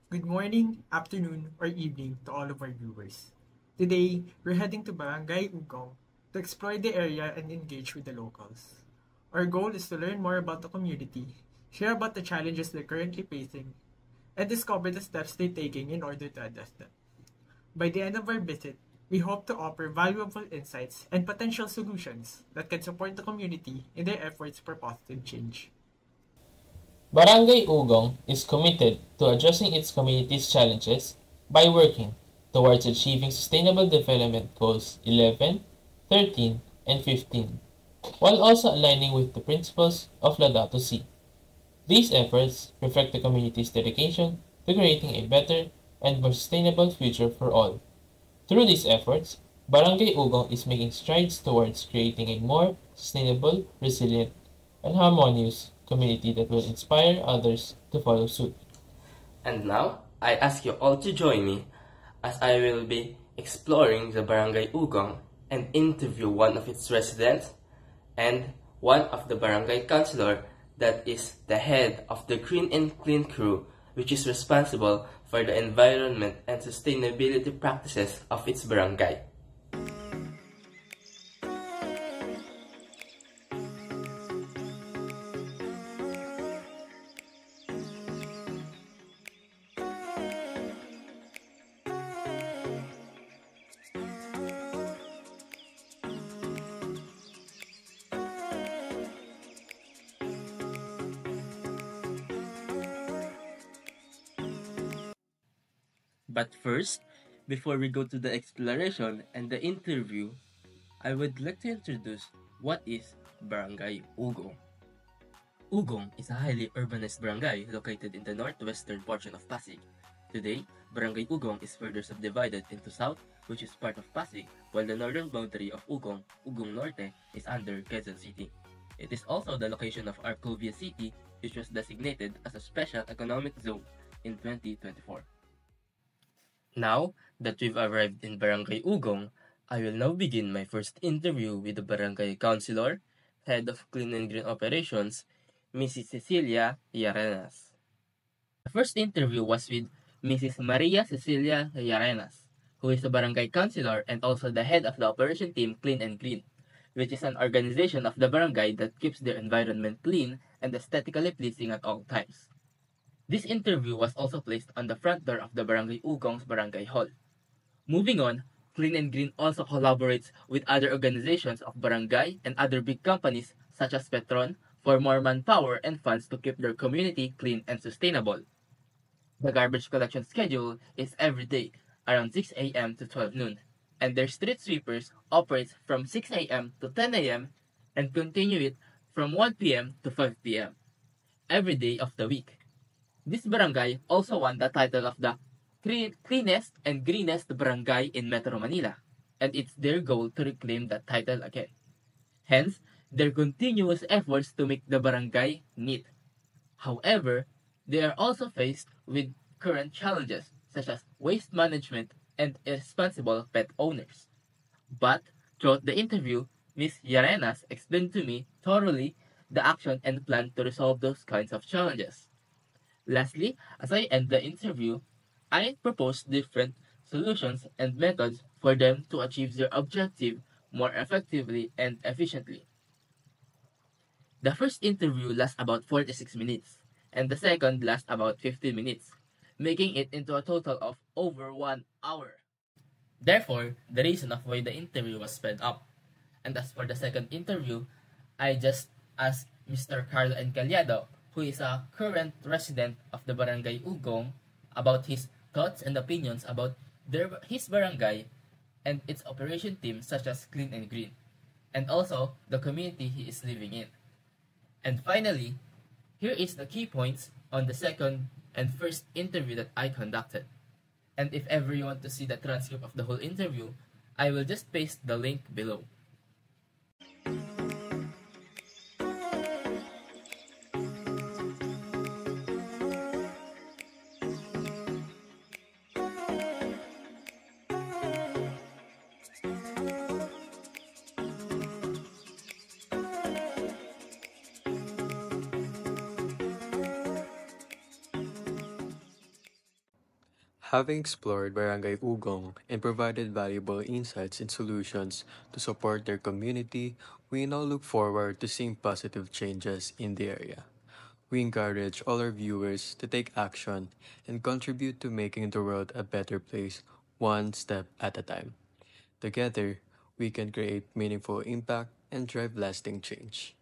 Good morning, afternoon, or evening to all of our viewers. Today, we're heading to Barangay Ugong to explore the area and engage with the locals. Our goal is to learn more about the community, share about the challenges they're currently facing, and discover the steps they're taking in order to address them. By the end of our visit, we hope to offer valuable insights and potential solutions that can support the community in their efforts for positive change. Barangay Ugong is committed to addressing its community's challenges by working towards achieving Sustainable Development Goals 11, 13, and 15, while also aligning with the principles of Laudato Si. These efforts reflect the community's dedication to creating a better and more sustainable future for all. Through these efforts, Barangay Ugong is making strides towards creating a more sustainable, resilient, and harmonious community that will inspire others to follow suit. And now, I ask you all to join me as I will be exploring the Barangay Ugong and interview one of its residents and one of the barangay councilor that is the head of the Green and Clean crew, which is responsible for the environment and sustainability practices of its barangay. But first, before we go to the exploration and the interview, I would like to introduce what is Barangay Ugong. Ugong is a highly urbanized barangay located in the northwestern portion of Pasig. Today, Barangay Ugong is further subdivided into south, which is part of Pasig, while the northern boundary of Ugong, Ugong Norte, is under Quezon City. It is also the location of Arcovia City, which was designated as a special economic zone in 2024. Now that we've arrived in Barangay Ugong, I will now begin my first interview with the Barangay Councilor, Head of Clean and Green Operations, Mrs. Cecilia Yarenas. The first interview was with Mrs. Maria Cecilia Yarenas, who is the Barangay Councilor and also the head of the operation team Clean and Green, which is an organization of the barangay that keeps their environment clean and aesthetically pleasing at all times. This interview was also placed on the front door of the Barangay Ugong's Barangay Hall. Moving on, Clean and Green also collaborates with other organizations of barangay and other big companies such as Petron for more manpower and funds to keep their community clean and sustainable. The garbage collection schedule is every day around 6 a.m. to 12 noon, and their street sweepers operates from 6 a.m. to 10 a.m. and continue it from 1 p.m. to 5 p.m. every day of the week. This barangay also won the title of the cleanest and greenest barangay in Metro Manila, and it's their goal to reclaim that title again. Hence, their continuous efforts to make the barangay neat. However, they are also faced with current challenges such as waste management and irresponsible pet owners. But throughout the interview, Ms. Yarenas explained to me thoroughly the action and plan to resolve those kinds of challenges. Lastly, as I end the interview, I propose different solutions and methods for them to achieve their objective more effectively and efficiently. The first interview lasts about 46 minutes, and the second lasts about 15 minutes, making it into a total of over 1 hour. Therefore, the reason of why the interview was sped up. And as for the second interview, I just asked Mr. Carlo Encaliado, who is a current resident of the Barangay Ugong, about his thoughts and opinions about his barangay and its operation team such as Clean and Green, and also the community he is living in. And finally, here is the key points on the second and first interview that I conducted. And if ever you want to see the transcript of the whole interview, I will just paste the link below. Having explored Barangay Ugong and provided valuable insights and solutions to support their community, we now look forward to seeing positive changes in the area. We encourage all our viewers to take action and contribute to making the world a better place one step at a time. Together, we can create meaningful impact and drive lasting change.